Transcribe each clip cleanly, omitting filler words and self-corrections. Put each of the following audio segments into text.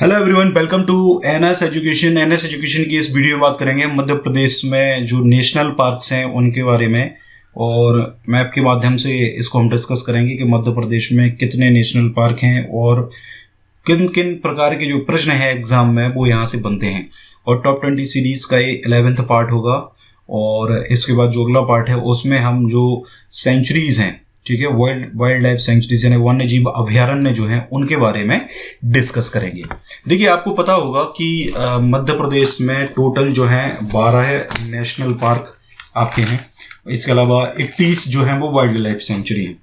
Hello everyone, welcome to NS education. NS education की इस video में बात करेंगे मध्य प्रदेश में जो नेशनल पार्क्स हैं उनके बारे में, और मैप के माध्यम से इसको हम डिस्कस करेंगे कि मध्य प्रदेश में कितने नेशनल पार्क हैं और किन किन प्रकार के जो प्रश्न हैं एग्जाम में वो यहाँ से बनते हैं। और टॉप 20 सीरीज का ये 11th पार्ट होगा, और इसके बाद जो अगला पार्ट है उसमें हम जो सेंचुरीज हैं, ठीक है, वाइल्ड लाइफ सेंचुरीज यानी वन्य जीव अभ्यारण्य जो हैं उनके बारे में डिस्कस करेंगे। देखिए, आपको पता होगा कि मध्य प्रदेश में टोटल जो है 12 नेशनल पार्क आपके हैं। इसके अलावा 31 जो है वो वाइल्ड लाइफ सेंचुरी हैं।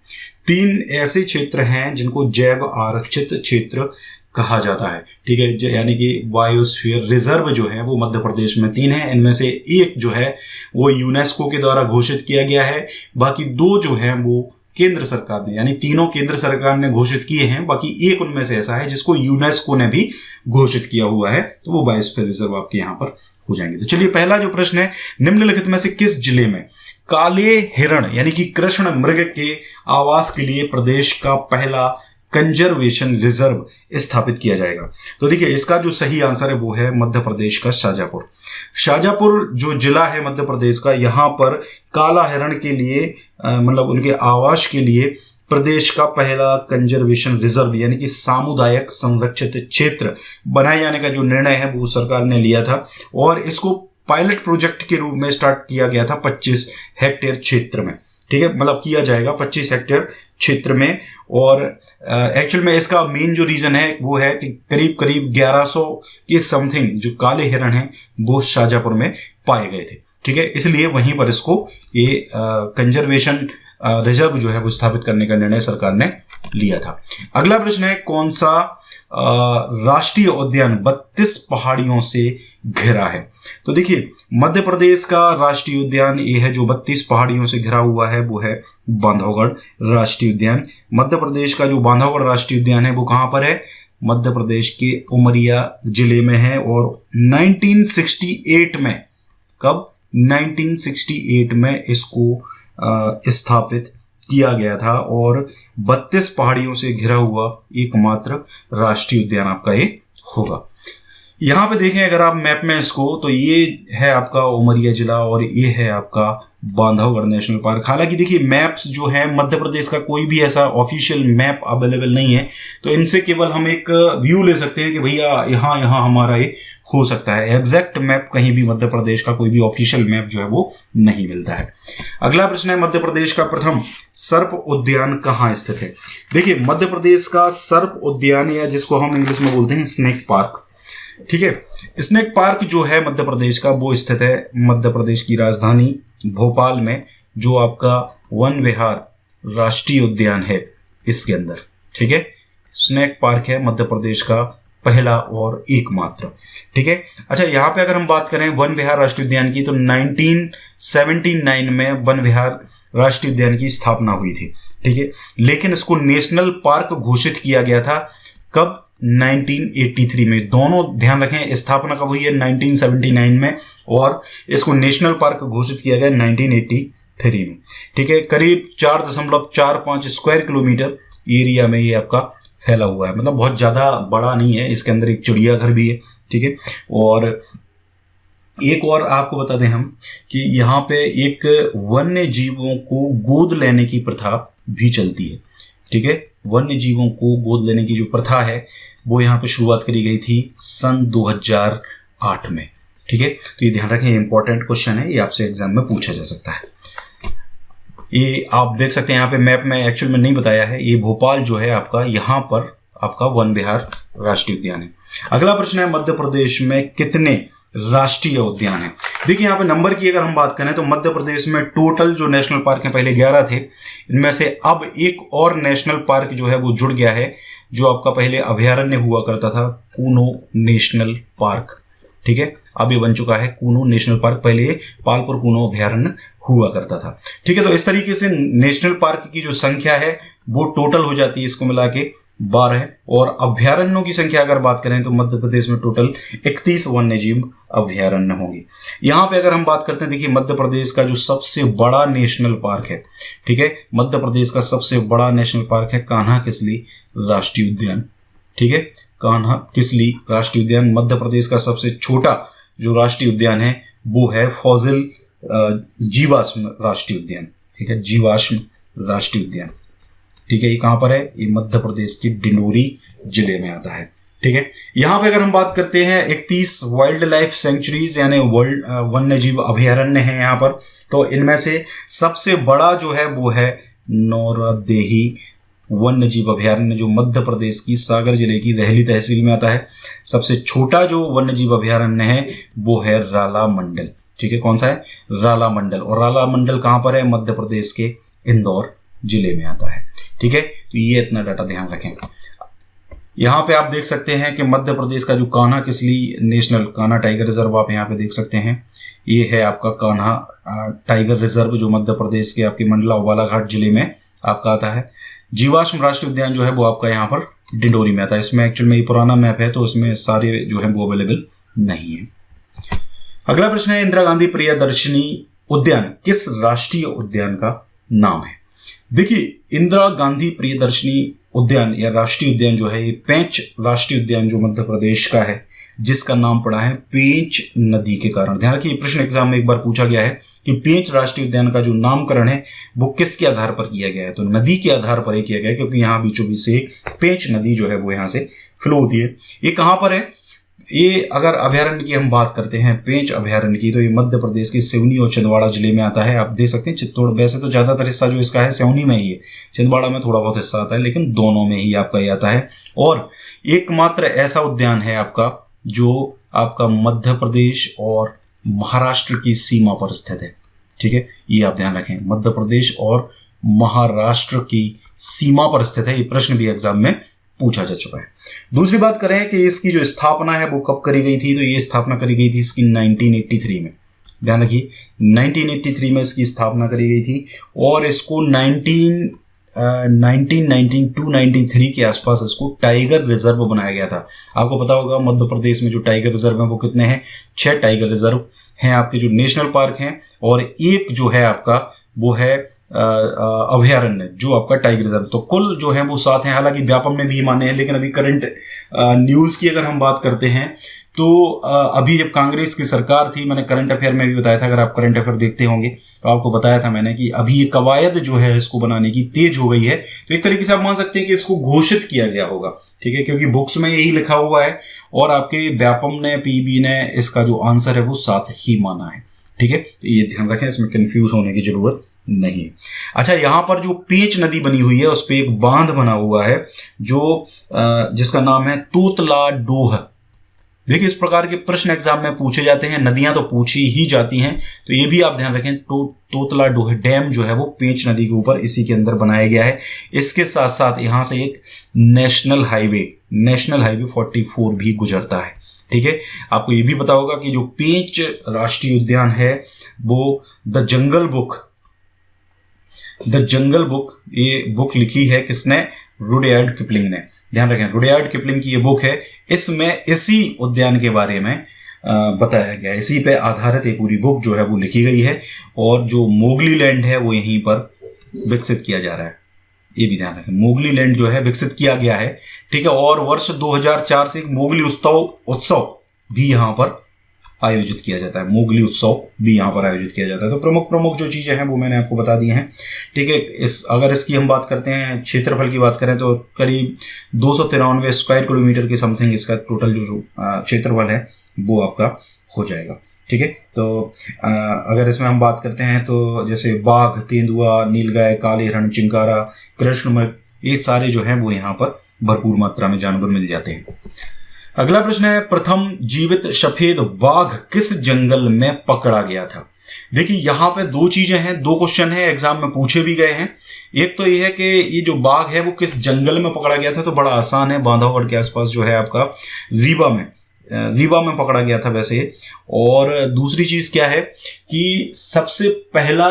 3 ऐसे क्षेत्र हैं जिनको जैव आरक्षित क्षेत्र कहा जाता है, ठीक है, यानी कि बायोस्फीयर रिजर्व जो है वो मध्य प्रदेश में 3 है। इनमें से एक जो है वो यूनेस्को के द्वारा घोषित किया गया है, बाकी 2 जो है वो केंद्र सरकार ने, यानी तीनों केंद्र सरकार ने घोषित किए हैं, बाकी एक उनमें से ऐसा है जिसको यूनेस्को ने भी घोषित किया हुआ है, तो वो बायोस्फीयर रिजर्व आपके यहाँ पर हो जाएंगे। तो चलिए, पहला जो प्रश्न है, निम्नलिखित में से किस जिले में काले हिरण यानी कि कृष्ण मृग के आवास के लिए प्रदेश का पहला कंजर्वेशन रिजर्व स्थापित किया जाएगा? तो देखिए, इसका जो सही आंसर है वो है मध्य प्रदेश का शाजापुर। शाजापुर जो जिला है मध्य प्रदेश का, यहाँ पर काला हिरण के लिए मतलब उनके आवास के लिए प्रदेश का पहला कंजर्वेशन रिजर्व यानी कि सामुदायिक संरक्षित क्षेत्र बनाए जाने का जो निर्णय है वो सरकार ने लिया था, और इसको पायलट प्रोजेक्ट के रूप में स्टार्ट किया गया था 25 हेक्टेयर क्षेत्र में, ठीक है, मतलब किया जाएगा 25 हेक्टेयर क्षेत्र में। और एक्चुअल में इसका मेन जो रीजन है वो है कि करीब करीब 1100 के समथिंग जो काले हिरण हैं वो शाजापुर में पाए गए थे, ठीक है, इसलिए वहीं पर इसको ये कंजर्वेशन रिजर्व जो है वो स्थापित करने का निर्णय सरकार ने लिया था। अगला प्रश्न है, कौन सा राष्ट्रीय उद्यान 32 पहाड़ियों से घिरा है? तो देखिए, मध्य प्रदेश का राष्ट्रीय उद्यान ये है जो 32 पहाड़ियों से घिरा हुआ है, वो है बांधवगढ़ राष्ट्रीय उद्यान। मध्य प्रदेश का जो बांधवगढ़ राष्ट्रीय उद्यान है वो कहाँ पर है? मध्य प्रदेश के उमरिया जिले में है, और 1968 में, कब? 1968 में इसको स्थापित किया गया था, और 32 पहाड़ियों से घिरा हुआ एकमात्र राष्ट्रीय उद्यान आपका ये होगा। यहाँ पे देखें अगर आप मैप में इसको, तो ये है आपका उमरिया जिला और ये है आपका बांधवगढ़ नेशनल पार्क। हालांकि देखिए, मैप्स जो है मध्य प्रदेश का कोई भी ऐसा ऑफिशियल मैप अवेलेबल नहीं है, तो इनसे केवल हम एक व्यू ले सकते हैं कि भैया यहाँ यहाँ हमारा ये हो सकता है। एग्जैक्ट मैप कहीं भी मध्य प्रदेश का कोई भी ऑफिशियल मैप जो है वो नहीं मिलता है। अगला प्रश्न है, मध्य प्रदेश का प्रथम सर्प उद्यान कहाँ स्थित है? देखिए, मध्य प्रदेश का सर्प उद्यान, या जिसको हम इंग्लिश में बोलते हैं स्नेक पार्क, ठीक है, स्नेक पार्क जो है मध्य प्रदेश का वो स्थित है मध्य प्रदेश की राजधानी भोपाल में, जो आपका वन विहार राष्ट्रीय उद्यान है इसके अंदर, ठीक है, स्नेक पार्क है मध्य प्रदेश का पहला और एकमात्र, ठीक है। अच्छा, यहाँ पे अगर हम बात करें वन विहार राष्ट्रीय उद्यान की, तो 1979 में वन विहार राष्ट्रीय उद्यान की स्थापना हुई थी, ठीक है, लेकिन इसको नेशनल पार्क घोषित किया गया था कब? 1983 में। दोनों ध्यान रखें, स्थापना कब हुई है? 1979 में, और इसको नेशनल पार्क घोषित किया गया 1983 में, ठीक है। करीब 4.45 स्क्वायर किलोमीटर एरिया में ये आपका फैला हुआ है, मतलब बहुत ज़्यादा बड़ा नहीं है। इसके अंदर एक चिड़ियाघर भी है, ठीक है, और एक और आपको बता दें हम कि यहाँ पे एक वन्य जीवों को गोद लेने की प्रथा भी चलती है, ठीक है। वन्य जीवों को गोद लेने की जो प्रथा है वो यहाँ पे शुरुआत करी गई थी सन 2008 में, ठीक है। तो ये ध्यान रखें, इंपॉर्टेंट क्वेश्चन है, ये आपसे एग्जाम में पूछा जा सकता है। ये आप देख सकते हैं यहाँ पे मैप में एक्चुअल में नहीं बताया है, ये भोपाल जो है आपका, यहाँ पर आपका वन विहार राष्ट्रीय उद्यान है। अगला प्रश्न है, मध्य प्रदेश में कितने राष्ट्रीय उद्यान है? देखिए, यहाँ पे नंबर की अगर हम बात करें तो मध्य प्रदेश में टोटल जो नेशनल पार्क हैं पहले 11 थे, इनमें से अब एक और नेशनल पार्क जो है वो जुड़ गया है, जो आपका पहले अभयारण्य हुआ करता था, कूनो नेशनल पार्क, ठीक है, अब ये बन चुका है कूनो नेशनल पार्क, पहले ये पालपुर कूनो अभयारण्य हुआ करता था, ठीक है। तो इस तरीके से नेशनल पार्क की जो संख्या है वो टोटल हो जाती है इसको मिला के 12, और अभ्यारण्यों की संख्या अगर बात करें तो मध्य प्रदेश में टोटल 31 वन्यजीव अभ्यारण्य होंगे। यहाँ पे अगर हम बात करते हैं, देखिए, मध्य प्रदेश का जो सबसे बड़ा नेशनल पार्क है, ठीक है, मध्य प्रदेश का सबसे बड़ा नेशनल पार्क है कान्हा किसली राष्ट्रीय उद्यान, ठीक है, कान्हा किसली राष्ट्रीय उद्यान। मध्य प्रदेश का सबसे छोटा जो राष्ट्रीय उद्यान है वो है फॉजिल जीवाश्म राष्ट्रीय उद्यान। ठीक है, जीवाश्म राष्ट्रीय उद्यान। ठीक है, ये कहाँ पर है, ये मध्य प्रदेश के डिंडोरी जिले में आता है। ठीक है, यहाँ पे अगर हम बात करते हैं 31 वाइल्ड लाइफ सेंचुरीज यानी वर्ल्ड वन्य जीव अभयारण्य है यहाँ पर, तो इनमें से सबसे बड़ा जो है वो है नौरादेही वन्य जीव अभयारण्य जो मध्य प्रदेश की सागर जिले की रेहली तहसील में आता है। सबसे छोटा जो वन्य जीव अभयारण्य है वो है राला मंडल। ठीक है, कौन सा है, राला मंडल। और राला मंडल कहाँ पर है, मध्य प्रदेश के इंदौर जिले में आता है। ठीक है, तो ये इतना डाटा ध्यान रखें। यहाँ पे आप देख सकते हैं कि मध्य प्रदेश का जो Kanha Kisli national Kanha tiger reserve आप यहाँ पे देख सकते हैं, ये है आपका कान्हा टाइगर रिजर्व जो मध्य प्रदेश के आपके मंडला और बालाघाट जिले में आपका आता है। जीवाश्म राष्ट्रीय उद्यान जो है वो आपका यहाँ पर डिंडोरी में आता है। इसमें एक्चुअल में ये पुराना मैप है तो उसमें सारे जो है वो अवेलेबल नहीं है। अगला प्रश्न है, इंदिरा गांधी प्रियदर्शनी उद्यान किस राष्ट्रीय उद्यान का नाम है। देखिए, इंदिरा गांधी प्रियदर्शनी उद्यान या राष्ट्रीय उद्यान जो है ये पेंच राष्ट्रीय उद्यान जो मध्य प्रदेश का है, जिसका नाम पड़ा है पेंच नदी के कारण। ध्यान रखिए, प्रश्न एग्जाम में एक बार पूछा गया है कि पेंच राष्ट्रीय उद्यान का जो नामकरण है वो किसके आधार पर किया गया है, तो नदी के आधार पर ही किया गया है, क्योंकि यहाँ बीचों बीच से पेंच नदी जो है वो यहाँ से फ्लो होती है। ये कहाँ पर है, ये अगर अभयारण्य की हम बात करते हैं पेंच अभयारण्य की, तो ये मध्य प्रदेश के सिवनी और छिंदवाड़ा जिले में आता है। आप देख सकते हैं चित्तौड़, वैसे तो ज्यादातर हिस्सा जो इसका है सिवनी में ही है, छिंदवाड़ा में थोड़ा बहुत हिस्सा आता है, लेकिन दोनों में ही आपका ये आता है। और एकमात्र ऐसा उद्यान है आपका जो आपका मध्य प्रदेश और महाराष्ट्र की सीमा पर स्थित है। ठीक है, ये आप ध्यान रखें, मध्य प्रदेश और महाराष्ट्र की सीमा पर स्थित है। ये प्रश्न भी एग्जाम में पूछा जा चुका है। दूसरी बात करें कि इसकी जो स्थापना है वो कब करी गई थी, तो ये स्थापना करी गई थी इसकी 1983 में। ध्यान रखिए, 1983 में इसकी स्थापना करी गई थी और इसको 1993 के आसपास इसको टाइगर रिजर्व बनाया गया था। आपको पता होगा मध्य प्रदेश में जो टाइगर रिजर्व है वो कितने हैं, 6 टाइगर रिजर्व हैं आपके जो नेशनल पार्क हैं, और एक जो है आपका वो है अभयारण्य जो आपका टाइगर रिजर्व। तो कुल जो है वो 7 हैं, हालांकि व्यापम में भी माने हैं, लेकिन अभी करंट न्यूज की अगर हम बात करते हैं तो अभी जब कांग्रेस की सरकार थी, मैंने करंट अफेयर में भी बताया था, अगर आप करंट अफेयर देखते होंगे तो आपको बताया था मैंने कि अभी ये कवायद जो है इसको बनाने की तेज हो गई है। तो एक तरीके से आप मान सकते हैं कि इसको घोषित किया गया होगा। ठीक है, क्योंकि बुक्स में यही लिखा हुआ है और आपके व्यापम ने, पीबी ने इसका जो आंसर है वो 7 ही माना है। ठीक है, तो ये ध्यान रखें, इसमें कंफ्यूज होने की जरूरत नहीं। अच्छा, यहाँ पर जो पेंच नदी बनी हुई है उस पर एक बांध बना हुआ है जो जिसका नाम है तोतला डोह। देखिए, इस प्रकार के प्रश्न एग्जाम में पूछे जाते हैं, नदियां तो पूछी ही जाती हैं, तो ये भी आप ध्यान रखें। तोतला डोह डैम जो है वो पेंच नदी के ऊपर इसी के अंदर बनाया गया है। इसके साथ साथ यहाँ से एक नेशनल हाईवे 44 भी गुजरता है। ठीक है, आपको ये भी पता होगा कि जो पेंच राष्ट्रीय उद्यान है वो द जंगल बुक ये बुक लिखी है किसने, रुडयार्ड किपलिंग ने। ध्यान रखें, रुडयार्ड किपलिंग की ये बुक है, इसमें इसी उद्यान के बारे में बताया गया, इसी पे आधारित ये पूरी बुक जो है वो लिखी गई है। और जो मोगली लैंड है वो यहीं पर विकसित किया जा रहा है, ये भी ध्यान रखें, मोगली लैंड जो है विकसित किया गया है। ठीक है, और वर्ष 2004 से मोगली उत्सव भी यहाँ पर आयोजित किया जाता है, मोगली उत्सव भी यहाँ पर आयोजित किया जाता है। तो प्रमुख जो चीजें हैं वो मैंने आपको बता दी हैं। ठीक है, अगर इसकी हम बात करते हैं, क्षेत्रफल की बात करें तो करीब 293 स्क्वायर किलोमीटर के समथिंग इसका टोटल जो क्षेत्रफल है वो आपका हो जाएगा। ठीक है, तो अगर इसमें हम बात करते हैं तो जैसे बाघ, तेंदुआ, नीलगाय, काले हिरण, चिंकारा, कृष्णमृग, ये सारे जो हैं वो यहाँ पर भरपूर मात्रा में जानवर मिल जाते हैं। अगला प्रश्न है, प्रथम जीवित सफेद बाघ किस जंगल में पकड़ा गया था। देखिए, यहाँ पे 2 चीजें हैं, 2 क्वेश्चन है, एग्जाम में पूछे भी गए हैं। एक तो ये है कि ये जो बाघ है वो किस जंगल में पकड़ा गया था, तो बड़ा आसान है, बांधवगढ़ के आसपास जो है आपका रीवा में पकड़ा गया था वैसे। और दूसरी चीज क्या है कि सबसे पहला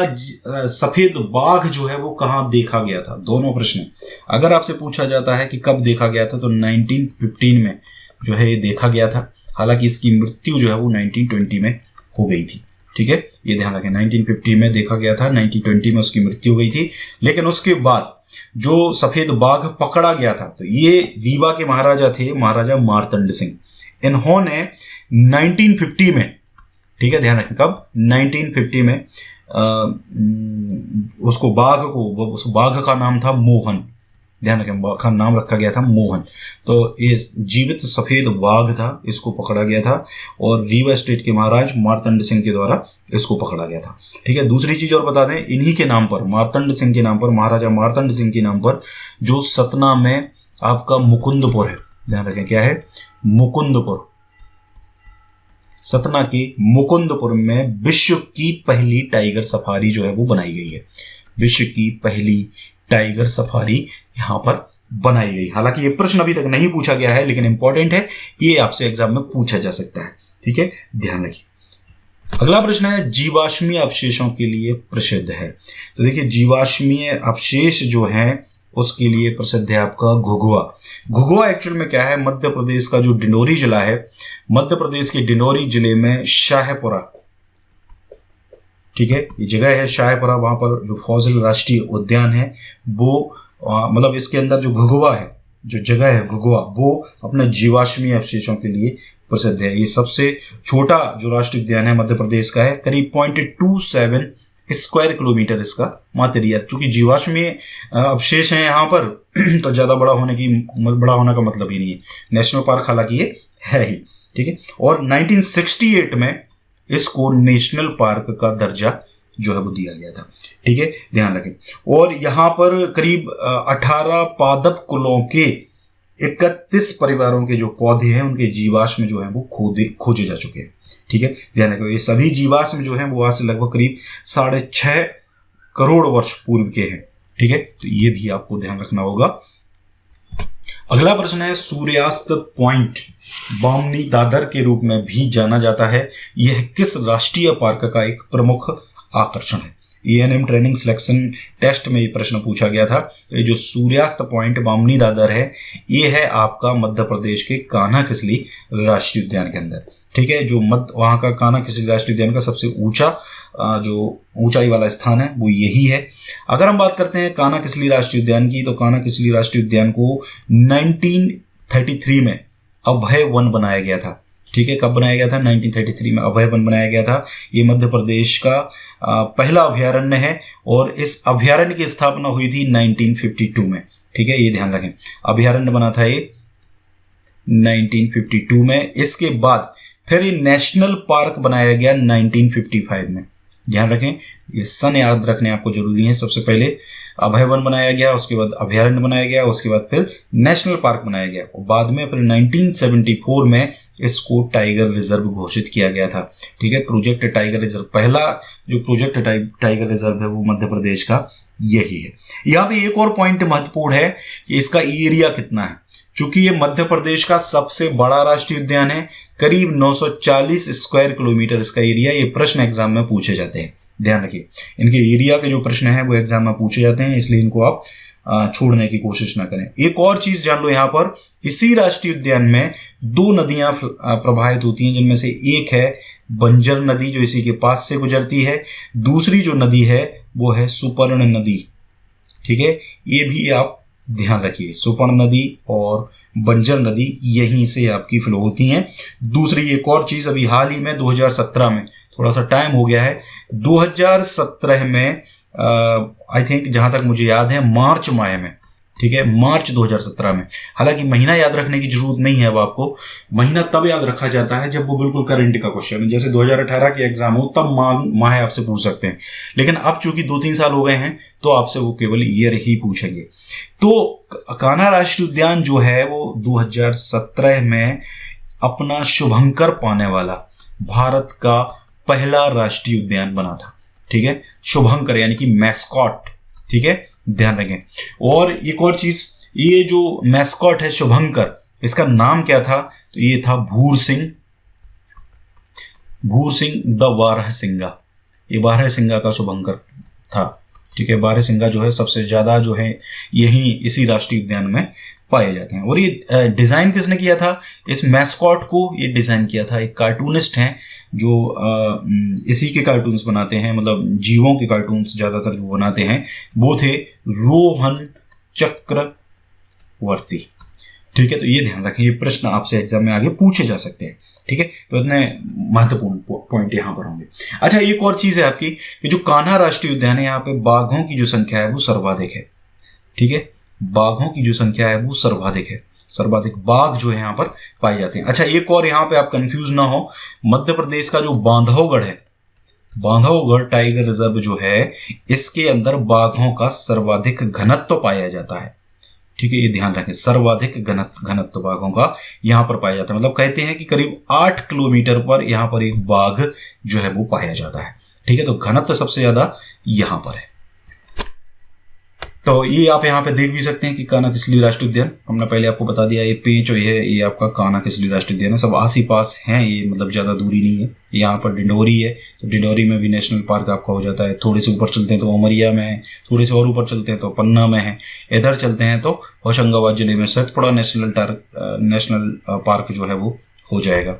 सफेद बाघ जो है वो कहाँ देखा गया था। दोनों प्रश्न अगर आपसे पूछा जाता है कि कब देखा गया था तो 1915 में जो है ये देखा गया था। हालांकि इसकी मृत्यु जो है वो 1920 में हो गई थी। ठीक है, ये ध्यान रखें, 1950 में देखा गया था, 1920 में उसकी मृत्यु हो गई थी। लेकिन उसके बाद जो सफेद बाघ पकड़ा गया था, तो ये रीवा के महाराजा थे, महाराजा मार्तंड सिंह। इन्होंने 1950 में, ठीक है ध्यान रखें, कब 1950 में उसको बाघ को, उस बाघ का नाम था मोहन, ध्यान रखें, बाघ का नाम रखा गया था मोहन। तो ये जीवित सफेद बाघ था, इसको पकड़ा गया था और रीवा स्टेट के महाराज मार्तंड सिंह के द्वारा इसको पकड़ा गया था। ठीक है, दूसरी चीज और बता दें, इन्हीं के नाम पर, मार्तंड सिंह के नाम पर, महाराजा मार्तंड सिंह के नाम पर जो सतना में आपका मुकुंदपुर है, ध्यान रखें क्या है, मुकुंदपुर, सतना के मुकुंदपुर में विश्व की पहली टाइगर सफारी जो है वो बनाई गई है। विश्व की पहली टाइगर सफारी यहां पर बनाई गई। हालांकि ये प्रश्न अभी तक नहीं पूछा गया है, लेकिन इंपॉर्टेंट है, ये आपसे एग्जाम में पूछा जा सकता है। ठीक है, ध्यान रखिए। अगला प्रश्न है, जीवाश्मीय अवशेषों के लिए प्रसिद्ध है। तो देखिए, जीवाश्मीय अवशेष जो है उसके लिए प्रसिद्ध है आपका घुघुआ। घुघुआ एक्चुअल में क्या है, मध्य प्रदेश का जो डिंडोरी जिला है, मध्य प्रदेश के डिंडोरी जिले में शाहपुरा, ठीक है, ये जगह है शाहपुरा, वहां पर जो फॉसिल राष्ट्रीय उद्यान है वो मतलब इसके अंदर जो घुघुआ है, जो जगह है घुघुआ, वो अपने जीवाश्मीय अवशेषों के लिए प्रसिद्ध है। ये सबसे छोटा जो राष्ट्रीय उद्यान है मध्य प्रदेश का है, करीब 0.27 स्क्वायर किलोमीटर इसका मात्र एरिया। क्योंकि जीवाश्मीय अवशेष हैं यहाँ पर तो ज्यादा बड़ा होने का मतलब ही नहीं है। नेशनल पार्क हालांकि ये है ही, ठीक है। और 1968 में इसको नेशनल पार्क का दर्जा जो है वो दिया गया था, ठीक है, ध्यान रखें। और यहाँ पर करीब 18 पादप कुलों के 31 परिवारों के जो पौधे हैं उनके जीवाश्म जो है वो खोजे जा चुके हैं, ठीक है, ध्यान रखें। ये सभी जीवाश्म जो है वो आज से लगभग करीब 6.5 करोड़ वर्ष पूर्व के हैं, ठीक है, तो ये भी आपको ध्यान रखना होगा। अगला प्रश्न है, सूर्यास्त पॉइंट बामनी दादर के रूप में भी जाना जाता है, यह किस राष्ट्रीय पार्क का एक प्रमुख आकर्षण है? एएनएम ट्रेनिंग सिलेक्शन टेस्ट में ये प्रश्न पूछा गया था। तो ये जो सूर्यास्त पॉइंट बामनी दादर है, ये है आपका मध्य प्रदेश के कान्हा किसली राष्ट्रीय उद्यान के अंदर, ठीक है। जो वहाँ का कान्हा किसली राष्ट्रीय उद्यान का सबसे ऊंचा जो ऊंचाई वाला स्थान है वो यही है। अगर हम बात करते हैं कान्हा किसली राष्ट्रीय उद्यान की, तो कान्हा किसली राष्ट्रीय उद्यान को 1933 में अभय वन बनाया गया था, ठीक है। कब बनाया गया था? 1933 में अभय वन बनाया गया था। ये मध्य प्रदेश का पहला अभयारण्य है और इस अभयारण्य की स्थापना हुई थी 1952 में, ठीक है, ये ध्यान रखें। अभयारण्य बना था ये 1952 में। इसके बाद फिर ये नेशनल पार्क बनाया गया 1955 में, ध्यान रखें, ये सन याद रखने आपको जरूरी है। सबसे पहले अभय वन बनाया गया, उसके बाद अभयारण्य बनाया गया, उसके बाद फिर नेशनल पार्क बनाया गया और बाद में फिर 1974 में इसको टाइगर रिजर्व घोषित किया गया था, ठीक है। प्रोजेक्ट टाइगर रिजर्व, पहला जो प्रोजेक्ट टाइगर रिजर्व है वो मध्य प्रदेश का यही है। यहाँ पे एक और पॉइंट महत्वपूर्ण है कि इसका एरिया कितना है। चूंकि ये मध्य प्रदेश का सबसे बड़ा राष्ट्रीय उद्यान है, करीब 940 स्क्वायर किलोमीटर इसका एरिया। ये प्रश्न एग्जाम में पूछे जाते हैं, ध्यान रखिए। इनके एरिया के जो प्रश्न है वो एग्जाम में पूछे जाते हैं, इसलिए इनको आप छोड़ने की कोशिश ना करें। एक और चीज जान लो, यहाँ पर इसी राष्ट्रीय उद्यान में 2 नदियां प्रवाहित होती हैं, जिनमें से एक है बंजर नदी जो इसी के पास से गुजरती है, दूसरी जो नदी है वो है सुपर्ण नदी, ठीक है। ये भी आप ध्यान रखिए, सुपर्ण नदी और बंजर नदी यहीं से आपकी फ्लो होती हैं। दूसरी एक और चीज, अभी हाल ही में 2017 में, थोड़ा सा टाइम हो गया है, 2017 में आई थिंक जहां तक मुझे याद है मार्च माह में, ठीक है, मार्च 2017 में। हालांकि महीना याद रखने की जरूरत नहीं है, अब आपको महीना तब याद रखा जाता है जब वो बिल्कुल करंट का क्वेश्चन, जैसे 2018 के एग्जाम हो तब माह आपसे पूछ सकते हैं। लेकिन अब चूंकि 2-3 साल हो गए हैं तो आपसे वो केवल ईयर ही पूछेंगे। तो कान्हा राष्ट्रीय उद्यान जो है वो 2017 में अपना शुभंकर पाने वाला भारत का पहला राष्ट्रीय उद्यान बना था, ठीक है, शुभंकर यानी कि मैस्कॉट, ठीक है, ध्यान रखें। और एक और चीज, ये जो मैस्कॉट है शुभंकर, इसका नाम क्या था? तो ये था भूर सिंह द बारहसिंगा, ये बारहसिंगा का शुभंकर था, ठीक है। बारहसिंगा जो है सबसे ज्यादा जो है यही इसी राष्ट्रीय उद्यान में पाए जाते हैं। और ये डिजाइन किसने किया था? इस मैस्कॉट को ये डिजाइन किया था एक कार्टूनिस्ट हैं जो इसी के कार्टून्स बनाते हैं, मतलब जीवों के कार्टून्स ज्यादातर जो बनाते हैं वो थे रोहन चक्रवर्ती। ठीक है, तो ये ध्यान रखें, ये प्रश्न आपसे एग्जाम में आगे पूछे जा सकते हैं। ठीक है, तो इतने महत्वपूर्ण पॉइंट यहाँ पर होंगे। अच्छा, एक और चीज है आपकी कि जो कान्हा राष्ट्रीय उद्यान है, यहाँ पे बाघों की जो संख्या है वो सर्वाधिक है। ठीक है, बाघों की जो संख्या है वो सर्वाधिक है, सर्वाधिक बाघ जो है यहाँ पर पाए जाते हैं। अच्छा, एक और यहाँ पे आप कंफ्यूज ना हो, मध्य प्रदेश का जो बांधवगढ़ है, बांधवगढ़ टाइगर रिजर्व जो है, इसके अंदर बाघों का सर्वाधिक घनत्व पाया जाता है। ठीक है, ये ध्यान रखें, सर्वाधिक घनत्व बाघों का यहाँ पर पाया जाता है। मतलब कहते हैं कि करीब 8 किलोमीटर पर यहाँ पर एक बाघ जो है वो पाया जाता है। ठीक है, तो घनत्व सबसे ज्यादा यहाँ पर है। तो ये आप यहाँ पे देख भी सकते हैं कि कान्हा किसली राष्ट्रीय उद्यान, हमने पहले आपको बता दिया, ये पेंच है, ये आपका कान्हा किसली राष्ट्रीय उद्यान है, सब आस ही पास हैं, ये मतलब ज्यादा दूरी नहीं है। यहाँ पर डिंडोरी है, तो डिंडोरी में भी नेशनल पार्क आपका हो जाता है। थोड़े से ऊपर चलते हैं तो उमरिया में है, थोड़े से और ऊपर चलते हैं तो पन्ना में है, इधर चलते हैं तो होशंगाबाद जिले में सतपुड़ा नेशनल पार्क जो है वो हो जाएगा।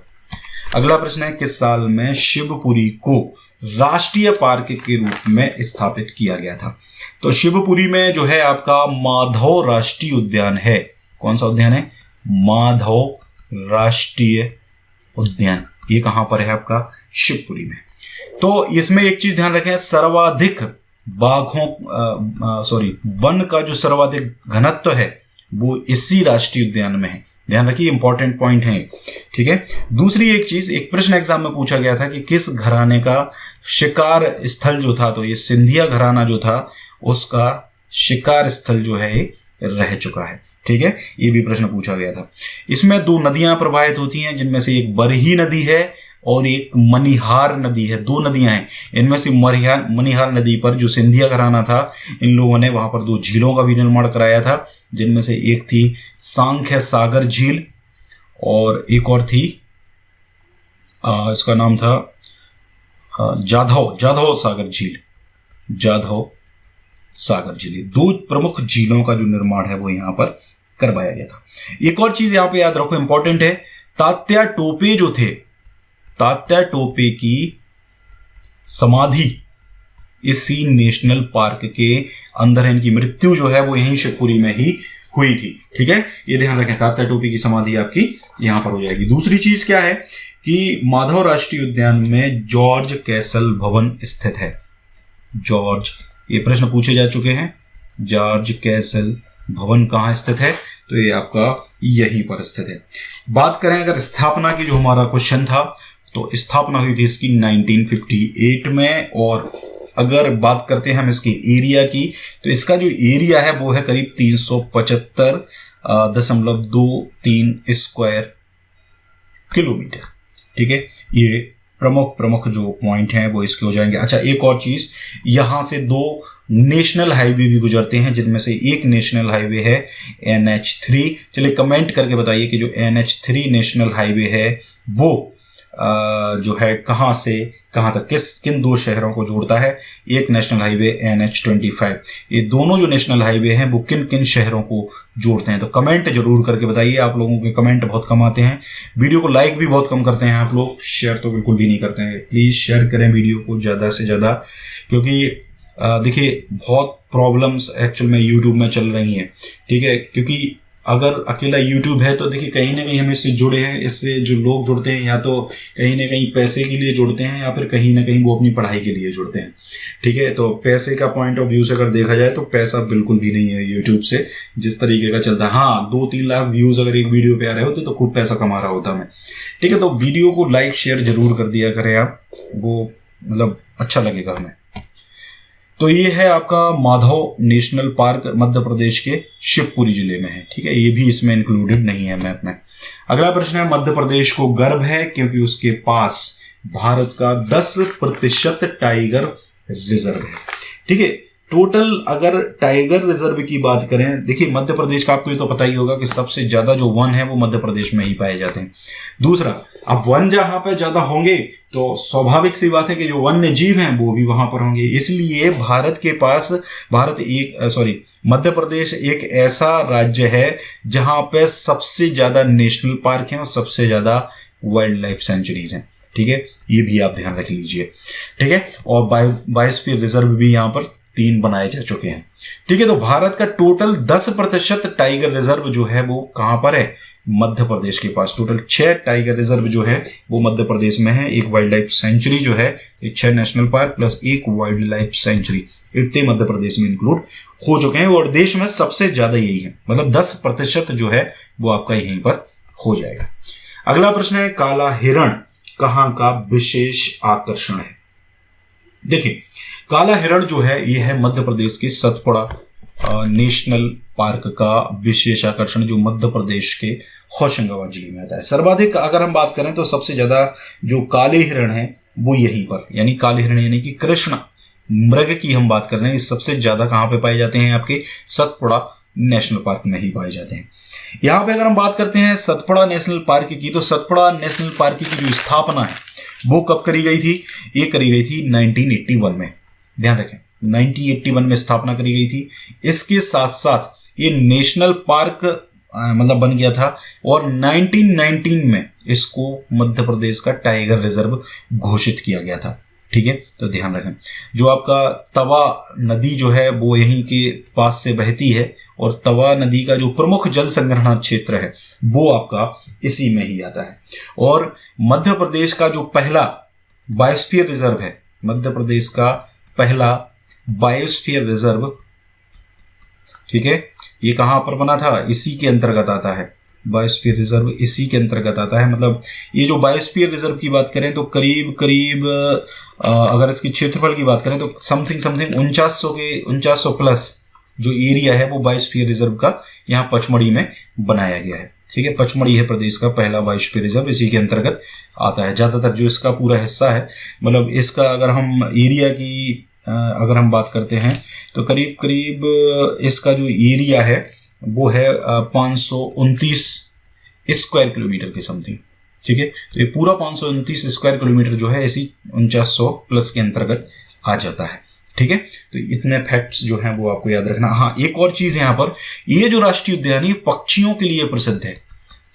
अगला प्रश्न है, किस साल में शिवपुरी को राष्ट्रीय पार्क के रूप में स्थापित किया गया था? तो शिवपुरी में जो है आपका माधव राष्ट्रीय उद्यान है। कौन सा उद्यान है? माधव राष्ट्रीय उद्यान। ये कहां पर है आपका? शिवपुरी में। तो इसमें एक चीज ध्यान रखें, सर्वाधिक वन का जो सर्वाधिक घनत्व है वो इसी राष्ट्रीय उद्यान में है। ध्यान रखिए, इंपॉर्टेंट पॉइंट है। ठीक है, दूसरी एक चीज, एक प्रश्न एग्जाम में पूछा गया था कि किस घराने का शिकार स्थल जो था, तो ये सिंधिया घराना जो था उसका शिकार स्थल जो है रह चुका है। ठीक है, ये भी प्रश्न पूछा गया था। इसमें 2 नदियां प्रवाहित होती हैं, जिनमें से एक बरही नदी है और एक मनिहार नदी है। 2 नदियां हैं, इनमें से मनिहार नदी पर जो सिंधिया घराना था, इन लोगों ने वहां पर 2 झीलों का भी निर्माण कराया था, जिनमें से एक थी सांख्य सागर झील और एक और थी इसका नाम था जाधव सागर झील। जाधव सागर झील, 2 प्रमुख झीलों का जो निर्माण है वो यहां पर करवाया गया था। एक और चीज यहां पे याद रखो, इंपॉर्टेंट है, तात्या टोपे जो थे, तात्या टोपे की समाधि इसी नेशनल पार्क के अंदर है। इनकी मृत्यु जो है वो यहीं शिवपुरी में ही हुई थी। ठीक है, ये ध्यान रखें, तात्या टोपे की समाधि आपकी यहां पर हो जाएगी। दूसरी चीज क्या है कि माधव राष्ट्रीय उद्यान में जॉर्ज कैसल भवन स्थित है। जॉर्ज, ये प्रश्न पूछे जा चुके हैं, जॉर्ज कैसल भवन कहां स्थित है? तो ये आपका यहीं पर स्थित है। बात करें अगर स्थापना की, जो हमारा क्वेश्चन था, तो स्थापना हुई थी इसकी 1958 में। और अगर बात करते हैं हम इसके एरिया की, तो इसका जो एरिया है वो है करीब 375.23 स्क्वायर किलोमीटर। ठीक है, ये प्रमुख जो पॉइंट हैं वो इसके हो जाएंगे। अच्छा, एक और चीज, यहां से 2 नेशनल हाईवे भी गुजरते हैं, जिनमें से एक नेशनल हाईवे है NH3। चलिए कमेंट करके बताइए कि जो NH3 नेशनल हाईवे है वो जो है कहां से कहां तक, किन 2 शहरों को जोड़ता है? एक नेशनल हाईवे NH25। ये दोनों जो नेशनल हाईवे हैं वो किन किन शहरों को जोड़ते हैं? तो कमेंट जरूर करके बताइए। आप लोगों के कमेंट बहुत कम आते हैं, वीडियो को लाइक भी बहुत कम करते हैं आप लोग, शेयर तो बिल्कुल भी नहीं करते हैं। प्लीज शेयर करें वीडियो को ज्यादा से ज्यादा, क्योंकि देखिए बहुत प्रॉब्लम्स एक्चुअल में यूट्यूब में चल रही हैं। ठीक है, क्योंकि अगर अकेला YouTube है तो देखिए कहीं ना कहीं हम इससे जुड़े हैं, इससे जो लोग जुड़ते हैं या तो कहीं ना कहीं पैसे के लिए जुड़ते हैं या फिर कहीं ना कहीं वो अपनी पढ़ाई के लिए जुड़ते हैं। ठीक है, तो पैसे का पॉइंट ऑफ व्यू से अगर देखा जाए तो पैसा बिल्कुल भी नहीं है YouTube से, जिस तरीके का चलता है। हाँ, 2-3 लाख व्यूज अगर एक वीडियो पे आ रहे होते तो खूब पैसा कमा रहा होता मैं। ठीक है, तो वीडियो को लाइक शेयर जरूर कर दिया करें आप, वो मतलब अच्छा लगेगा हमें। तो ये है आपका माधव नेशनल पार्क, मध्य प्रदेश के शिवपुरी जिले में है। ठीक है, ये भी इसमें इंक्लूडेड नहीं है मैप में। अगला प्रश्न है, मध्य प्रदेश को गर्व है क्योंकि उसके पास भारत का 10% टाइगर रिजर्व है। ठीक है, टोटल अगर टाइगर रिजर्व की बात करें, देखिए मध्य प्रदेश का आपको ये तो पता ही होगा कि सबसे ज्यादा जो वन है वो मध्य प्रदेश में ही पाए जाते हैं। दूसरा, अब वन जहां पे ज्यादा होंगे तो स्वाभाविक सी बात है कि जो वन्य जीव हैं वो भी वहां पर होंगे। इसलिए मध्य प्रदेश एक ऐसा राज्य है जहां पे सबसे ज्यादा नेशनल पार्क हैं और सबसे ज्यादा वाइल्ड लाइफ सेंचुरीज हैं। ठीक है, ये भी आप ध्यान रख लीजिए। ठीक है, और बायोस्फीयर रिजर्व भी यहाँ पर 3 बनाए जा चुके हैं। ठीक है, तो भारत का टोटल 10% टाइगर रिजर्व जो है वो कहां पर है? मध्य प्रदेश के पास। टोटल 6 टाइगर रिजर्व जो है वो मध्य प्रदेश में है। एक वाइल्ड लाइफ सेंचुरी जो है, 6 नेशनल पार्क प्लस एक वाइल्ड लाइफ सेंचुरी, इतने मध्य प्रदेश में इंक्लूड हो चुके हैं। और देश में सबसे ज्यादा यही है, मतलब 10% जो है वो आपका यहीं पर हो जाएगा। अगला प्रश्न है, काला हिरण कहां का विशेष आकर्षण है? देखिए, काला हिरण जो है ये है मध्य प्रदेश के सतपुड़ा नेशनल पार्क का विशेष आकर्षण, जो मध्य प्रदेश के होशंगाबाद जिले में आता है। सर्वाधिक अगर हम बात करें तो सबसे ज्यादा जो काले हिरण है वो यहीं पर, यानी काले हिरण यानी कि कृष्ण मृग की हम बात कर रहे हैं, सबसे ज्यादा कहां पे पाए जाते हैं? आपके सतपुड़ा नेशनल पार्क में ही पाए जाते हैं। यहां पे अगर हम बात करते हैं सतपुड़ा नेशनल पार्क की, तो सतपुड़ा नेशनल पार्क की जो स्थापना है वो कब करी गई थी? ये करी गई थी 1981 में। ध्यान रखें, 1981 में स्थापना करी गई थी। इसके साथ साथ ये नेशनल पार्क मतलब बन गया था, और 1919 में इसको मध्य प्रदेश का टाइगर रिजर्व घोषित किया गया था। ठीक है, तो ध्यान रखें। जो आपका तवा नदी जो है वो यहीं के पास से बहती है, और तवा नदी का जो प्रमुख जल संग्रहण क्षेत्र है वो आपका इसी में ही आता है। और मध्य प्रदेश का जो पहला बायोस्फीयर रिजर्व है, मध्य प्रदेश का पहला बायोस्फीयर रिजर्व, ठीक है, ये कहां पर बना था? इसी के अंतर्गत आता है। बायोस्फीयर रिजर्व इसी के अंतर्गत आता है। मतलब ये जो बायोस्फीयर रिजर्व की बात करें तो करीब करीब अगर इसकी क्षेत्रफल की बात करें तो समथिंग 4900 प्लस जो एरिया है वो बायोस्फीयर रिजर्व का यहाँ पचमढ़ी में बनाया गया है। ठीक है, पचमढ़ी है प्रदेश का पहला बायोस्फीयर रिजर्व, इसी के अंतर्गत आता है। ज्यादातर जो इसका पूरा हिस्सा है, मतलब इसका अगर हम एरिया की अगर हम बात करते हैं तो करीब करीब इसका जो एरिया है वो है 529 स्क्वायर किलोमीटर के समथिंग। ठीक है, तो ये पूरा 529 स्क्वायर किलोमीटर जो है इसी 4900 प्लस के अंतर्गत आ जाता है। ठीक है, तो इतने फैक्ट्स जो हैं वो आपको याद रखना। हाँ, एक और चीज यहाँ पर, ये जो राष्ट्रीय उद्यान है पक्षियों के लिए प्रसिद्ध है।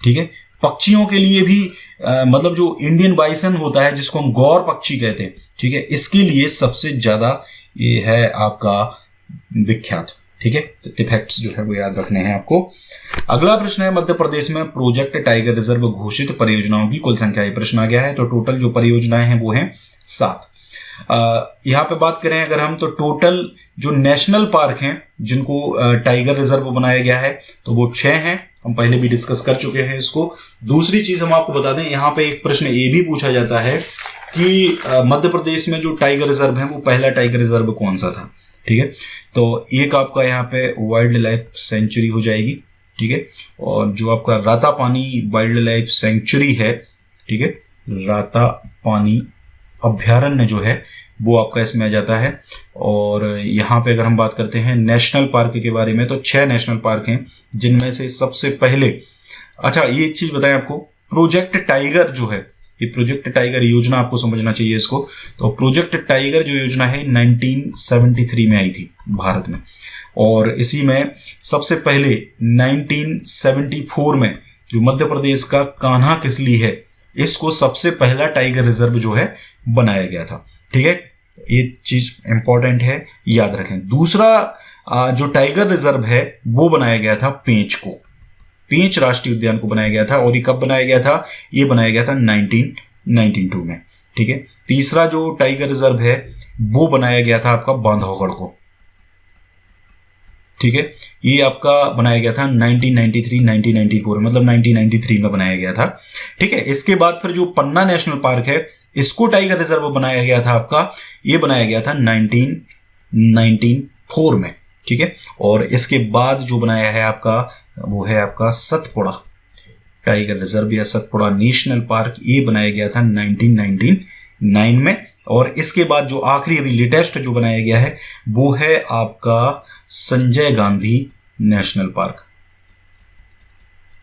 ठीक है, पक्षियों के लिए भी मतलब जो इंडियन बाइसन होता है जिसको हम गौर पक्षी कहते हैं, ठीक है, इसके लिए सबसे ज्यादा ये है आपका विख्यात। ठीक है, तो फैक्ट्स जो है वो याद रखने हैं आपको। अगला प्रश्न है, मध्य प्रदेश में प्रोजेक्ट टाइगर रिजर्व घोषित परियोजनाओं की कुल संख्या। प्रश्न आ गया है, तो टोटल जो परियोजनाएं हैं वो हैं 7। यहाँ पे बात करें अगर हम, तो टोटल जो नेशनल पार्क हैं जिनको टाइगर रिजर्व बनाया गया है तो वो 6 हैं। हम पहले भी डिस्कस कर चुके हैं इसको। दूसरी चीज हम आपको बता दें, यहाँ पे एक प्रश्न ये भी पूछा जाता है कि मध्य प्रदेश में जो टाइगर रिजर्व है वो पहला टाइगर रिजर्व कौन सा था। ठीक है, तो एक आपका यहाँ पे वाइल्ड लाइफ सेंचुरी हो जाएगी। ठीक है, और जो आपका रातापानी वाइल्ड लाइफ सेंचुरी है, ठीक है, रातापानी अभ्यारण्य जो है वो आपका इसमें आ जाता है। और यहाँ पे अगर हम बात करते हैं नेशनल पार्क के बारे में, तो 6 नेशनल पार्क हैं जिनमें से सबसे पहले, अच्छा ये एक चीज बताएं आपको, प्रोजेक्ट टाइगर जो है, ये प्रोजेक्ट टाइगर योजना आपको समझना चाहिए इसको। तो प्रोजेक्ट टाइगर जो योजना है 1973 में आई थी भारत में, और इसी में सबसे पहले 1974 में जो मध्य प्रदेश का कान्हा किसली है, इसको सबसे पहला टाइगर रिजर्व जो है बनाया गया था। ठीक है, ये चीज इंपॉर्टेंट है, याद रखें। दूसरा जो टाइगर रिजर्व है वो बनाया गया था पेंच को, पेंच राष्ट्रीय उद्यान को बनाया गया था। और ये कब बनाया गया था? ये बनाया गया था 1992 में। ठीक है, तीसरा जो टाइगर रिजर्व है वो बनाया गया था आपका बांधवगढ़ को। ठीक है, ये आपका बनाया गया था 1993-1994 मतलब 1993 में बनाया गया था। ठीक है, इसके बाद फिर जो पन्ना नेशनल पार्क है इसको टाइगर रिजर्व बनाया गया था आपका, ये बनाया गया था 1994 में। ठीक है, और इसके बाद जो बनाया है आपका वो है आपका सतपुड़ा टाइगर रिजर्व या सतपुड़ा नेशनल पार्क, ये बनाया गया था 1999 में। और इसके बाद जो आखिरी अभी लेटेस्ट जो बनाया गया है वो है आपका संजय गांधी नेशनल पार्क।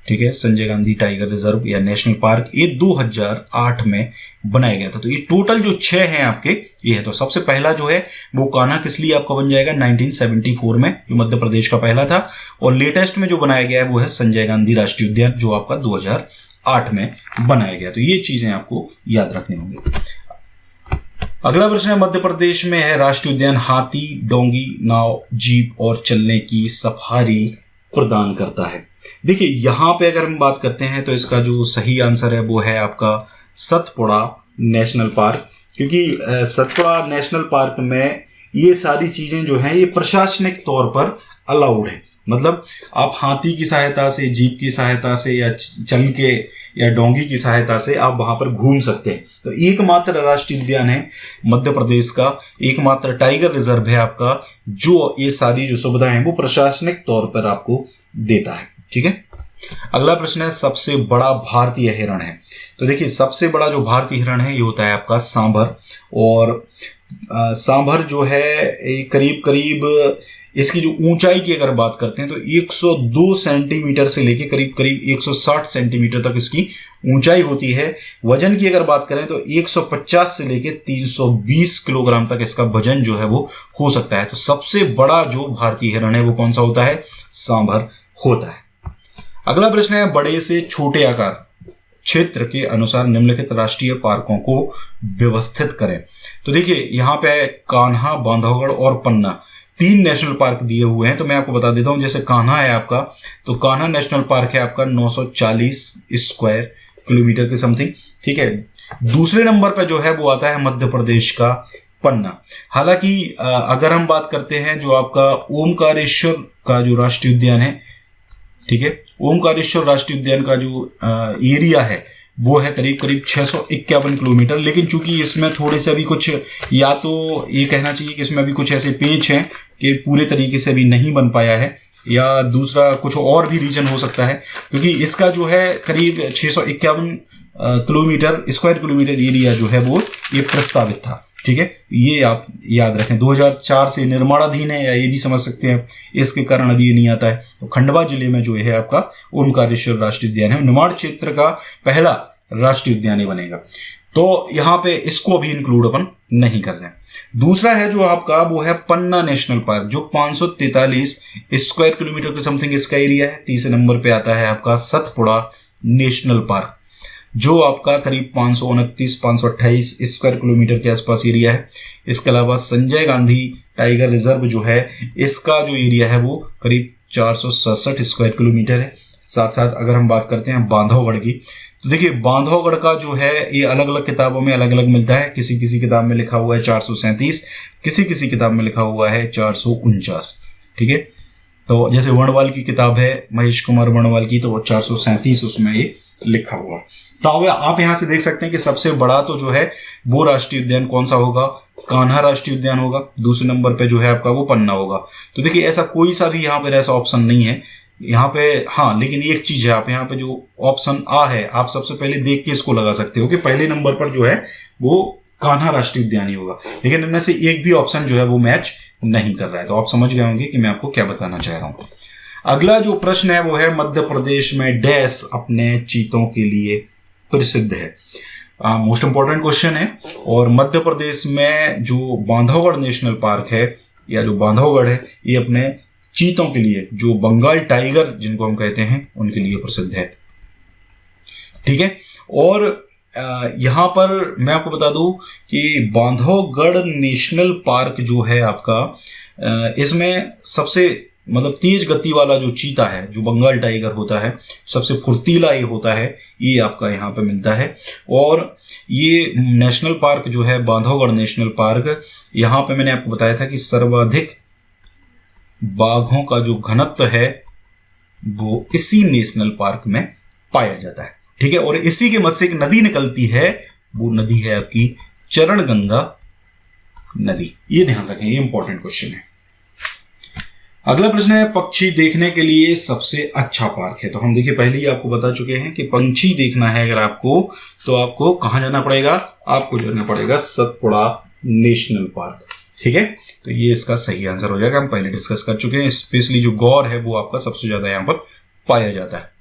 ठीक है, संजय गांधी टाइगर रिजर्व या नेशनल पार्क, ये 2008 में बनाया गया था। तो ये टोटल जो 6 हैं आपके ये है। तो सबसे पहला जो है वो कान्हा किसली आपका बन जाएगा 1974 में, जो मध्य प्रदेश का पहला था। और लेटेस्ट में जो बनाया गया है वो है संजय गांधी राष्ट्रीय उद्यान, जो आपका 2008 में बनाया गया। तो ये चीजें आपको याद रखनी होंगी। अगला प्रश्न है, मध्य प्रदेश में है राष्ट्रीय उद्यान हाथी, डोंगी, नाव, जीप और चलने की सफारी प्रदान करता है। देखिए यहाँ पे अगर हम बात करते हैं तो इसका जो सही आंसर है वो है आपका सतपुड़ा नेशनल पार्क, क्योंकि सतपुड़ा नेशनल पार्क में ये सारी चीजें जो हैं ये प्रशासनिक तौर पर अलाउड है। मतलब आप हाथी की सहायता से, जीप की सहायता से या चल के या डोंगी की सहायता से आप वहां पर घूम सकते हैं। तो एकमात्र राष्ट्रीय उद्यान है मध्य प्रदेश का, एकमात्र टाइगर रिजर्व है आपका जो ये सारी जो सुविधाएं हैं वो प्रशासनिक तौर पर आपको देता है। ठीक है, अगला प्रश्न है, सबसे बड़ा भारतीय हिरण है। तो देखिए सबसे बड़ा जो भारतीय हिरण है ये होता है आपका सांभर, और सांभर जो है करीब करीब इसकी जो ऊंचाई की अगर बात करते हैं तो 102 सेंटीमीटर से लेके करीब करीब 160 सेंटीमीटर तक इसकी ऊंचाई होती है। वजन की अगर बात करें तो 150 से लेके 320 किलोग्राम तक इसका वजन जो है वो हो सकता है। तो सबसे बड़ा जो भारतीय हिरण है वो कौन सा होता है? सांभर होता है। अगला प्रश्न है, बड़े से छोटे आकार क्षेत्र के अनुसार निम्नलिखित राष्ट्रीय पार्कों को व्यवस्थित करें। तो देखिए यहाँ पे कान्हा, बांधवगढ़ और पन्ना 3 नेशनल पार्क दिए हुए हैं। तो मैं आपको बता देता हूं, जैसे कान्हा है आपका, तो कान्हा नेशनल पार्क है आपका 940 स्क्वायर किलोमीटर के समथिंग। ठीक है, दूसरे नंबर पर जो है वो आता है मध्य प्रदेश का पन्ना। हालांकि अगर हम बात करते हैं जो आपका ओमकारेश्वर का जो राष्ट्रीय उद्यान है, ठीक है, ओमकारेश्वर राष्ट्रीय उद्यान का जो एरिया है वो है करीब करीब 651 किलोमीटर। लेकिन चूंकि इसमें थोड़े से अभी कुछ, या तो ये कहना चाहिए कि इसमें अभी कुछ ऐसे पेच हैं कि पूरे तरीके से अभी नहीं बन पाया है, या दूसरा कुछ और भी रीजन हो सकता है, क्योंकि इसका जो है करीब 651 किलोमीटर स्क्वायर किलोमीटर एरिया जो है वो ये प्रस्तावित था। ठीक है, ये आप याद रखें। 2004 से निर्माणाधीन है, या ये भी समझ सकते हैं इसके कारण अभी ये नहीं आता है। तो खंडवा जिले में जो है आपका ओमकारेश्वर राष्ट्रीय उद्यान है, निमाड़ क्षेत्र का पहला राष्ट्रीय उद्यान ही बनेगा। तो यहाँ पे इसको अभी इंक्लूड अपन नहीं कर रहे हैं। दूसरा है जो आपका वो है पन्ना नेशनल पार्क, जो 543 स्क्वायर किलोमीटर के समथिंग इसका एरिया है। तीसरे नंबर पे आता है आपका सतपुड़ा नेशनल पार्क, जो आपका करीब 529-528 स्क्वायर किलोमीटर के आसपास एरिया है। इसके अलावा संजय गांधी टाइगर रिजर्व जो है इसका जो एरिया है वो करीब 467 स्क्वायर किलोमीटर है। साथ साथ अगर हम बात करते हैं बांधवगढ़ की, तो देखिए बांधवगढ़ का जो है ये अलग अलग किताबों में अलग अलग मिलता है। किसी किसी किताब में लिखा हुआ है 437, किसी किसी किताब में लिखा हुआ है 449। ठीक है, तो जैसे वर्णवाल की किताब है महेश कुमार वर्णवाल की, तो 437 उसमें ये लिखा हुआ। तो अब आप यहां से देख सकते हैं कि सबसे बड़ा तो जो है वो राष्ट्रीय उद्यान कौन सा होगा? कान्हा राष्ट्रीय उद्यान होगा। दूसरे नंबर पे जो है आपका वो पन्ना होगा। तो देखिए ऐसा कोई सा भी यहाँ पे ऐसा ऑप्शन नहीं है यहाँ पे। हाँ, लेकिन एक चीज है, आप यहाँ पे जो ऑप्शन आ है आप सबसे पहले देख के इसको लगा सकते हो कि पहले नंबर पर जो है वो कान्हा राष्ट्रीय उद्यान ही होगा, लेकिन इनमें से एक भी ऑप्शन जो है वो मैच नहीं कर रहा है। तो आप समझ गए होंगे कि मैं आपको क्या बताना चाह रहा हूं। अगला जो प्रश्न है वो है, मध्य प्रदेश में डैश अपने चीतों के लिए प्रसिद्ध है। मोस्ट इंपॉर्टेंट क्वेश्चन है। और मध्य प्रदेश में जो बांधवगढ़ नेशनल पार्क है, या जो बांधवगढ़ है, ये अपने चीतों के लिए, जो बंगाल टाइगर जिनको हम कहते हैं, उनके लिए प्रसिद्ध है। ठीक है, और यहां पर मैं आपको बता दूं कि बांधवगढ़ नेशनल पार्क जो है आपका, इसमें सबसे मतलब तेज गति वाला जो चीता है, जो बंगाल टाइगर होता है, सबसे फुर्तीला ये होता है, ये आपका यहाँ पे मिलता है। और ये नेशनल पार्क जो है बांधवगढ़ नेशनल पार्क, यहाँ पे मैंने आपको बताया था कि सर्वाधिक बाघों का जो घनत्व है वो इसी नेशनल पार्क में पाया जाता है। ठीक है, और इसी के मध्य से एक नदी निकलती है, वो नदी है आपकी चरणगंगा नदी। ये ध्यान रखें, ये इंपॉर्टेंट क्वेश्चन है। अगला प्रश्न है, पक्षी देखने के लिए सबसे अच्छा पार्क है। तो हम देखिए पहले ही आपको बता चुके हैं कि पंछी देखना है अगर आपको, तो आपको कहां जाना पड़ेगा? आपको जाना पड़ेगा सतपुड़ा नेशनल पार्क। ठीक है, तो ये इसका सही आंसर हो जाएगा। हम पहले डिस्कस कर चुके हैं। स्पेशली जो गौर है वो आपका सबसे ज्यादा यहाँ पर पाया जाता है।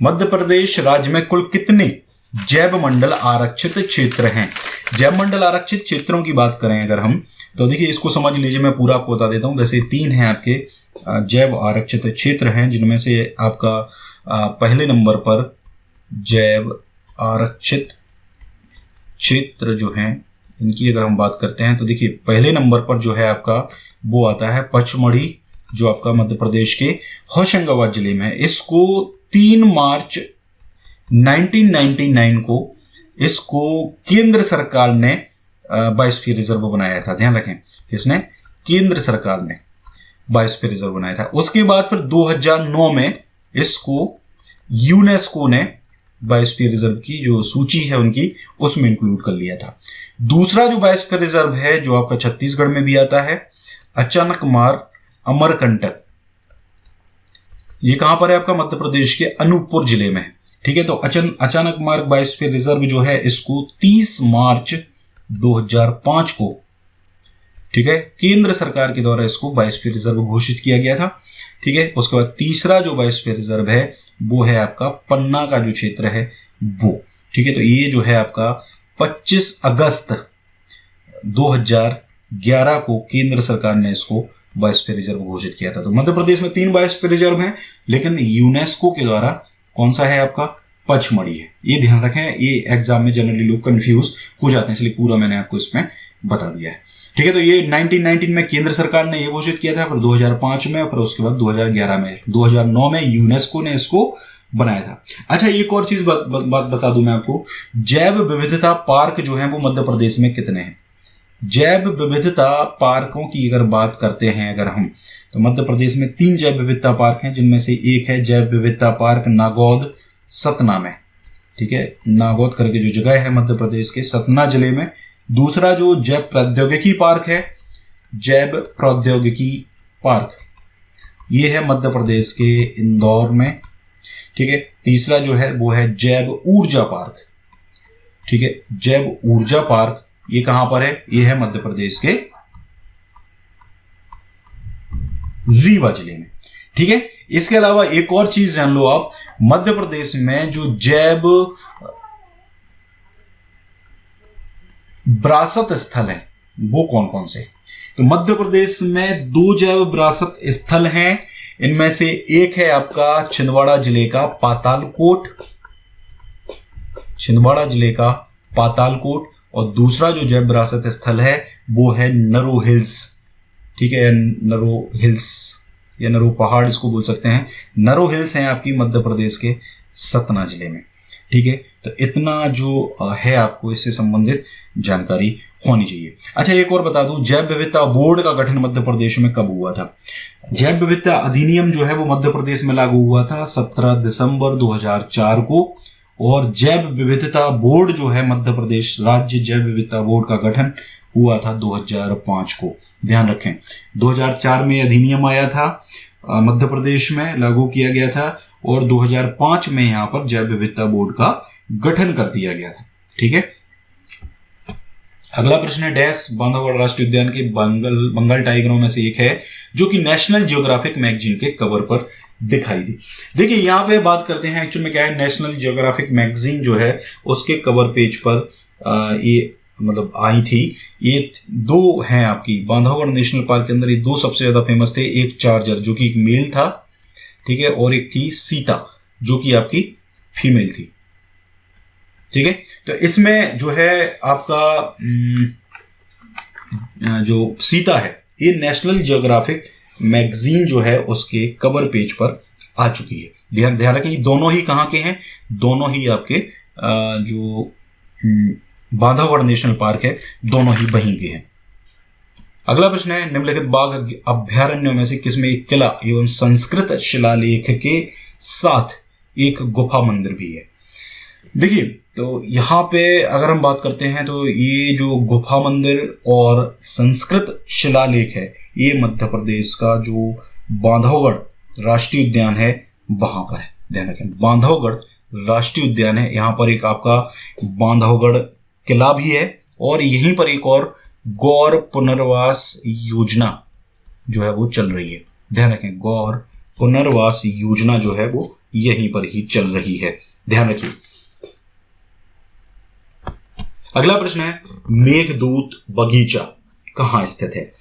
मध्य प्रदेश राज्य में कुल कितने जैव मंडल आरक्षित क्षेत्र हैं? जैव मंडल आरक्षित क्षेत्रों की बात करें अगर हम, तो देखिए इसको समझ लीजिए, मैं पूरा आपको बता देता हूं। वैसे 3 हैं आपके जैव आरक्षित क्षेत्र हैं, जिनमें से आपका पहले नंबर पर जैव आरक्षित क्षेत्र जो हैं इनकी अगर हम बात करते हैं तो देखिए पहले नंबर पर जो है आपका वो आता है पचमढ़ी, जो आपका मध्य प्रदेश के होशंगाबाद जिले में है। इसको 3 मार्च 1999 को इसको केंद्र सरकार ने बायोस्फीयर रिजर्व बनाया था। ध्यान रखें, किसने? केंद्र सरकार ने बायोस्फीयर रिजर्व बनाया था। उसके बाद फिर 2009 में इसको यूनेस्को ने बायोस्फीयर रिजर्व की जो सूची है उनकी उसमें इंक्लूड कर लिया था। दूसरा जो बायोस्फीयर रिजर्व है जो आपका छत्तीसगढ़ में भी आता है, अचानकमार अमरकंटक, ये कहां पर है? आपका मध्य प्रदेश के अनूपपुर जिले में है। ठीक है, तो अचानकमार बायोस्फीयर रिजर्व जो है इसको 30 मार्च 2005 को, ठीक है, केंद्र सरकार के द्वारा इसको बायोस्फीयर रिजर्व घोषित किया गया था। ठीक है, उसके बाद तीसरा जो बायोस्फीयर रिजर्व है वो है आपका पन्ना का जो क्षेत्र है वो। ठीक है, तो ये जो है आपका 25 अगस्त 2011 को केंद्र सरकार ने इसको बायोस्फीयर रिजर्व घोषित किया था। तो मध्य प्रदेश में 3 बायोस्फीयर रिजर्व हैं, लेकिन यूनेस्को के द्वारा कौन सा है? आपका पचमढ़ी है। ये ध्यान रखें, ये एग्जाम में जनरली लोग कंफ्यूज हो जाते हैं, इसलिए पूरा मैंने आपको इसमें बता दिया है। ठीक है, तो ये 1919 में केंद्र सरकार ने ये घोषित किया था, फिर 2005 में, फिर उसके बाद 2011 में, 2009 में यूनेस्को ने इसको बनाया था। अच्छा, एक और चीज बात बता दूं मैं आपको, जैव विविधता पार्क जो है वो मध्य प्रदेश में कितने हैं? जैव विविधता पार्कों की अगर बात करते हैं अगर हम, तो मध्य प्रदेश में 3 जैव विविधता पार्क हैं, जिनमें से एक है जैव विविधता पार्क नागौद सतना में। ठीक है, नागौद करके जो जगह है मध्य प्रदेश के सतना जिले में। दूसरा जो जैव प्रौद्योगिकी पार्क है, जैव प्रौद्योगिकी पार्क, ये है मध्य प्रदेश के इंदौर में। ठीक है, तीसरा जो है वो है जैव ऊर्जा पार्क। ठीक है, जैव ऊर्जा पार्क ये कहां पर है? ये है मध्य प्रदेश के रीवा जिले में। ठीक है, इसके अलावा एक और चीज जान लो आप, मध्य प्रदेश में जो जैव विरासत स्थल है वो कौन कौन से? तो मध्य प्रदेश में 2 जैव विरासत स्थल हैं। इनमें से एक है आपका छिंदवाड़ा जिले का पातालकोट, छिंदवाड़ा जिले का पातालकोट, और दूसरा जो जैव विरासत स्थल है वो है नरो हिल्स। ठीक है, नरो हिल्स या नरो पहाड़ इसको बोल सकते हैं। नरो हिल्स हैं आपकी मध्य प्रदेश के सतना जिले में। ठीक है, तो इतना जो है आपको इससे संबंधित जानकारी होनी चाहिए। अच्छा, एक और बता दूं, जैव विविधता बोर्ड का गठन मध्य प्रदेश में कब हुआ था? जैव विविधता अधिनियम जो है वो मध्य प्रदेश में लागू हुआ था 17 दिसंबर 2004 को, और जैव विविधता बोर्ड जो है मध्य प्रदेश राज्य जैव विविधता बोर्ड का गठन हुआ था 2005 को। ध्यान रखें, 2004 में अधिनियम आया था, मध्य प्रदेश में लागू किया गया था, और 2005 में यहां पर जैव विविधता बोर्ड का गठन कर दिया गया था। ठीक है, अगला प्रश्न है, डैश बांधवगढ़ राष्ट्रीय उद्यान के बंगाल टाइगरों में से एक है जो कि नेशनल जियोग्राफिक मैगजीन के कवर पर दिखाई दी। देखिए यहां पे बात करते हैं, एक्चुअल में क्या है, नेशनल जियोग्राफिक मैगजीन जो है उसके कवर पेज पर ये मतलब आई थी। ये 2 हैं आपकी बांधवगढ़ नेशनल पार्क के अंदर, ये 2 सबसे ज्यादा फेमस थे। एक चार्जर जो कि एक मेल था, ठीक है, और एक थी सीता जो कि आपकी फीमेल थी। ठीक है, तो इसमें जो है आपका जो सीता है ये नेशनल जियोग्राफिक मैगजीन जो है उसके कवर पेज पर आ चुकी है। ध्यान रखें, ये दोनों ही कहाँ के हैं? दोनों ही आपके जो बांधवगढ़ नेशनल पार्क है दोनों ही वहीं के हैं। अगला प्रश्न है, निम्नलिखित बाघ अभ्यारण्यों में से किसमें एक किला एवं संस्कृत शिलालेख के साथ एक गुफा मंदिर भी है? देखिए, तो यहाँ पे अगर हम बात करते हैं तो ये जो गुफा मंदिर और संस्कृत शिलालेख है ये मध्य प्रदेश का जो बांधवगढ़ राष्ट्रीय उद्यान है वहां पर है। ध्यान रखें, बांधवगढ़ राष्ट्रीय उद्यान है, यहाँ पर एक आपका बांधवगढ़ किला भी है, और यहीं पर एक और गौर पुनर्वास योजना जो है वो चल रही है। ध्यान रखें, गौर पुनर्वास योजना जो है वो यहीं पर ही चल रही है। ध्यान रखिए। अगला प्रश्न है, मेघदूत बगीचा कहाँ स्थित है?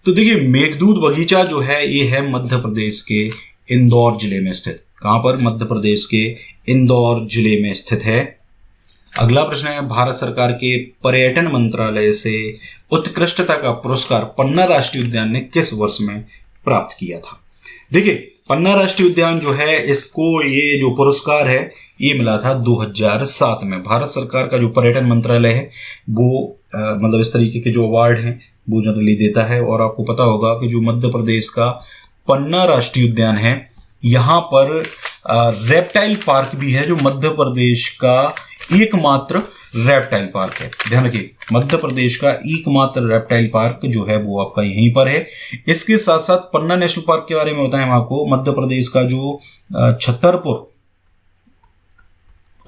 तो देखिए, मेघदूत बगीचा जो है ये है मध्य प्रदेश के इंदौर जिले में स्थित। कहां पर? मध्य प्रदेश के इंदौर जिले में स्थित है। अगला प्रश्न है, भारत सरकार के पर्यटन मंत्रालय से उत्कृष्टता का पुरस्कार पन्ना राष्ट्रीय उद्यान ने किस वर्ष में प्राप्त किया था? देखिए, पन्ना राष्ट्रीय उद्यान जो है, इसको ये जो पुरस्कार है ये मिला था 2007 में। भारत सरकार का जो पर्यटन मंत्रालय है वो मतलब इस तरीके के जो अवार्ड हैं वो जनरली देता है। और आपको पता होगा कि जो मध्य प्रदेश का पन्ना राष्ट्रीय उद्यान है, यहाँ पर रेप्टाइल पार्क भी है, जो मध्य प्रदेश का एकमात्र रेप्टाइल पार्क है। ध्यान रखिए, मध्य प्रदेश का एकमात्र रेप्टाइल पार्क जो है वो आपका यहीं पर है। इसके साथ साथ पन्ना नेशनल पार्क के बारे में बताएं हम आपको, मध्य प्रदेश का जो छतरपुर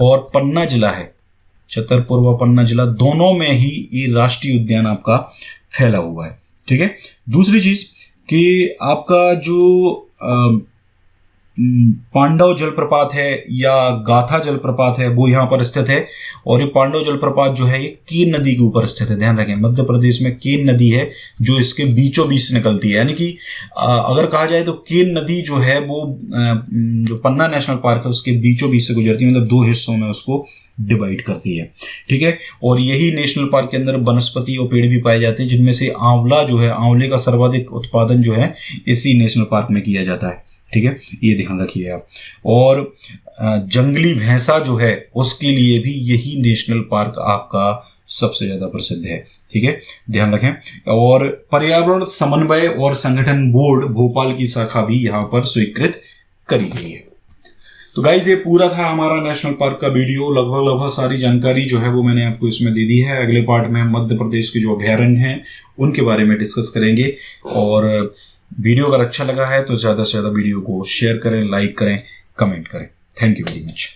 और पन्ना जिला है, छतरपुर व पन्ना जिला दोनों में ही ये राष्ट्रीय उद्यान आपका फैला हुआ है। ठीक है। दूसरी चीज कि आपका जो पांडव जलप्रपात है या गाथा जलप्रपात है वो यहाँ पर स्थित है। और ये पांडव जलप्रपात जो है ये केन नदी के ऊपर स्थित है। ध्यान रखें, मध्य प्रदेश में केन नदी है जो इसके बीचों बीच निकलती है। यानी कि अगर कहा जाए तो केन नदी जो है वो जो पन्ना नेशनल पार्क है उसके बीचों बीच से गुजरती है, मतलब दो हिस्सों में उसको डिवाइड करती है। ठीक है। और यही नेशनल पार्क के अंदर वनस्पति और पेड़ भी पाए जाते हैं, जिनमें से आंवला जो है, आंवले का सर्वाधिक उत्पादन जो है इसी नेशनल पार्क में किया जाता है। ठीक है, ये ध्यान रखिए आप। और जंगली भैंसा जो है उसके लिए भी यही नेशनल पार्क आपका सबसे ज्यादा प्रसिद्ध है। ठीक है, ध्यान रखें। और पर्यावरण समन्वय और संगठन बोर्ड भोपाल की शाखा भी यहाँ पर स्वीकृत करी गई है। तो गाइज, ये पूरा था हमारा नेशनल पार्क का वीडियो। लगभग सारी जानकारी जो है वो मैंने आपको इसमें दे दी है। अगले पार्ट में हम मध्य प्रदेश के जो अभयारण्य हैं उनके बारे में डिस्कस करेंगे। और वीडियो अगर अच्छा लगा है तो ज़्यादा से ज़्यादा वीडियो को शेयर करें, लाइक करें, कमेंट करें। Thank you very much.